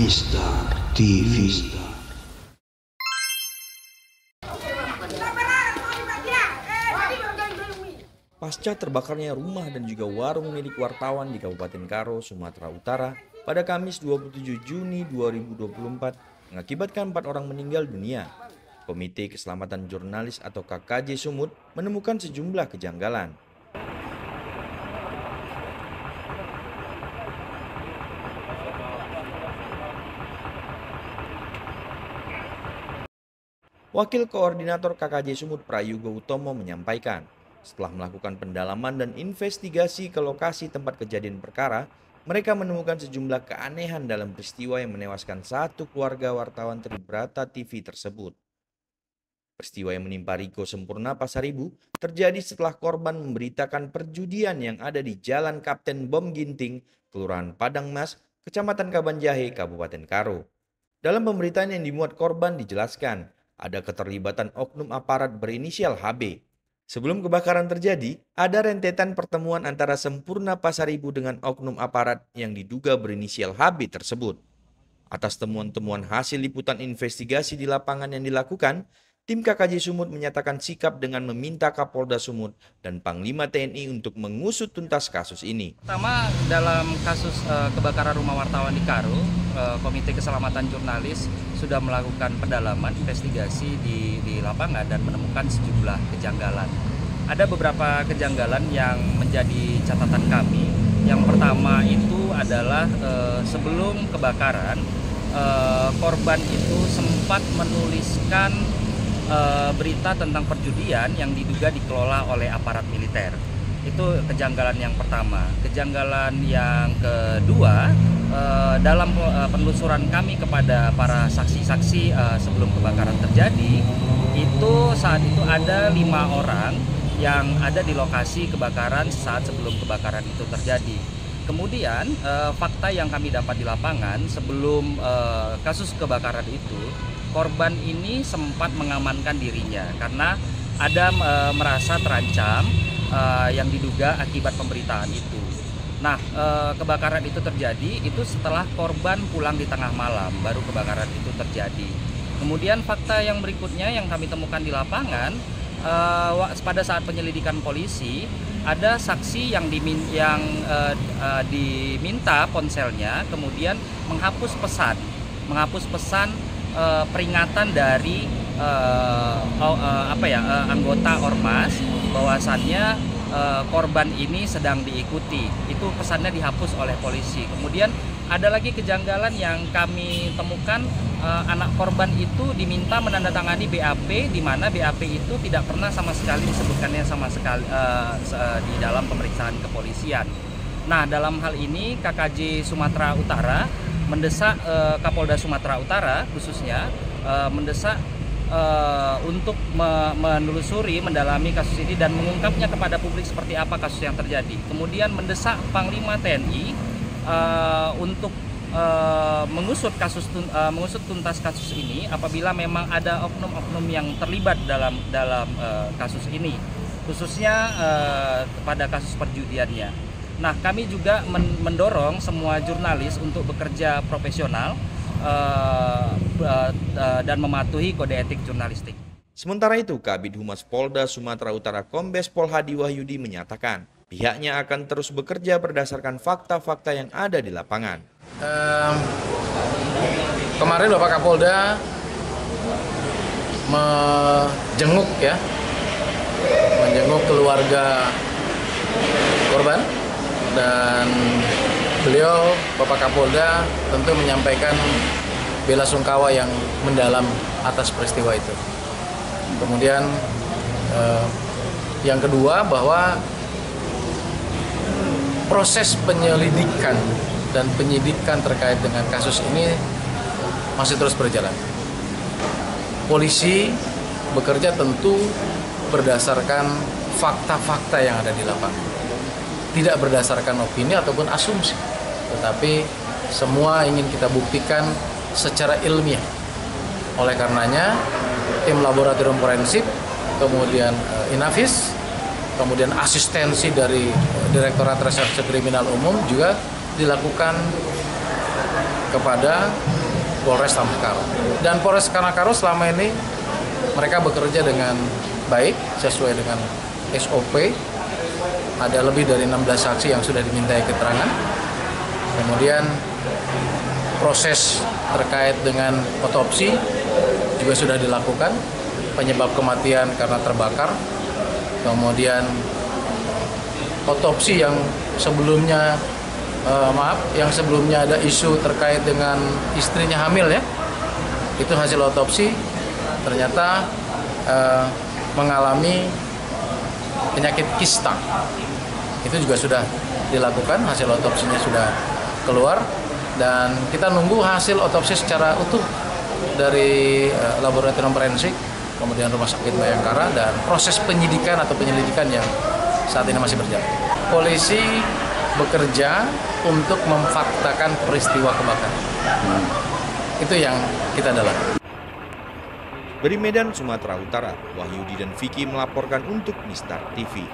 Mistar TV. Pasca terbakarnya rumah dan juga warung milik wartawan di Kabupaten Karo, Sumatera Utara pada Kamis 27 Juni 2024 mengakibatkan 4 orang meninggal dunia. Komite Keselamatan Jurnalis atau KKJ Sumut menemukan sejumlah kejanggalan. Wakil Koordinator KKJ Sumut Prayuga Utomo menyampaikan, setelah melakukan pendalaman dan investigasi ke lokasi tempat kejadian perkara, mereka menemukan sejumlah keanehan dalam peristiwa yang menewaskan satu keluarga wartawan Tribrata TV tersebut. Peristiwa yang menimpa Riko Sempurna Pasaribu terjadi setelah korban memberitakan perjudian yang ada di Jalan Kapten Bom Ginting, Kelurahan Padang Mas, Kecamatan Kabanjahe, Kabupaten Karo. Dalam pemberitaan yang dimuat korban dijelaskan, ada keterlibatan oknum aparat berinisial HB. Sebelum kebakaran terjadi, ada rentetan pertemuan antara Sempurna Pasaribu dengan oknum aparat yang diduga berinisial HB tersebut. Atas temuan-temuan hasil liputan investigasi di lapangan yang dilakukan, tim KKJ Sumut menyatakan sikap dengan meminta Kapolda Sumut dan Panglima TNI untuk mengusut tuntas kasus ini. Pertama, dalam kasus kebakaran rumah wartawan di Karo, Komite Keselamatan Jurnalis sudah melakukan pendalaman investigasi di lapangan dan menemukan sejumlah kejanggalan. Ada beberapa kejanggalan yang menjadi catatan kami. Yang pertama itu adalah sebelum kebakaran, korban itu sempat menuliskan berita tentang perjudian yang diduga dikelola oleh aparat militer. Itu kejanggalan yang pertama. Kejanggalan yang kedua, dalam penelusuran kami kepada para saksi-saksi sebelum kebakaran terjadi, itu saat itu ada 5 orang yang ada di lokasi kebakaran saat sebelum kebakaran itu terjadi. Kemudian fakta yang kami dapat di lapangan sebelum kasus kebakaran itu, korban ini sempat mengamankan dirinya karena ada merasa terancam yang diduga akibat pemberitaan itu. Nah, kebakaran itu terjadi itu setelah korban pulang di tengah malam, baru kebakaran itu terjadi. Kemudian fakta yang berikutnya yang kami temukan di lapangan, pada saat penyelidikan polisi, ada saksi yang diminta ponselnya, kemudian menghapus pesan peringatan dari anggota ormas bahwasannya korban ini sedang diikuti. Itu pesannya dihapus oleh polisi. Kemudian ada lagi kejanggalan yang kami temukan, anak korban itu diminta menandatangani BAP, di mana BAP itu tidak pernah sama sekali disebutkannya sama sekali di dalam pemeriksaan kepolisian. Nah, dalam hal ini KKJ Sumatera Utara mendesak Kapolda Sumatera Utara khususnya mendesak untuk menelusuri, mendalami kasus ini dan mengungkapnya kepada publik seperti apa kasus yang terjadi. Kemudian mendesak Panglima TNI untuk mengusut tuntas kasus ini apabila memang ada oknum-oknum yang terlibat dalam kasus ini, khususnya pada kasus perjudiannya. Nah, kami juga mendorong semua jurnalis untuk bekerja profesional dan mematuhi kode etik jurnalistik. Sementara itu, Kabid Humas Polda Sumatera Utara Kombes Pol Hadi Wahyudi menyatakan pihaknya akan terus bekerja berdasarkan fakta-fakta yang ada di lapangan. Kemarin Bapak Kapolda menjenguk keluarga korban, dan beliau, Bapak Kapolda, tentu menyampaikan bela sungkawa yang mendalam atas peristiwa itu. Kemudian yang kedua, bahwa proses penyelidikan dan penyidikan terkait dengan kasus ini masih terus berjalan. Polisi bekerja tentu berdasarkan fakta-fakta yang ada di lapangan, tidak berdasarkan opini ataupun asumsi, tetapi semua ingin kita buktikan secara ilmiah. Oleh karenanya, tim laboratorium forensik, kemudian Inavis, kemudian asistensi dari Direktorat Reserse Kriminal Umum juga dilakukan kepada Polres Tanah. Dan Polres Tanah selama ini mereka bekerja dengan baik sesuai dengan SOP. Ada lebih dari 16 saksi yang sudah dimintai keterangan. Kemudian proses terkait dengan otopsi juga sudah dilakukan. Penyebab kematian karena terbakar. Kemudian otopsi yang sebelumnya yang sebelumnya ada isu terkait dengan istrinya hamil ya, itu hasil otopsi ternyata mengalami penyakit kista. Itu juga sudah dilakukan, hasil otopsinya sudah keluar dan kita nunggu hasil otopsi secara utuh dari laboratorium forensik, kemudian Rumah Sakit Bayangkara, dan proses penyidikan atau penyelidikan yang saat ini masih berjalan. Polisi bekerja untuk memfaktakan peristiwa kebakaran. Itu yang kita dalami. Dari Medan, Sumatera Utara, Wahyudi dan Vicky melaporkan untuk Mistar TV.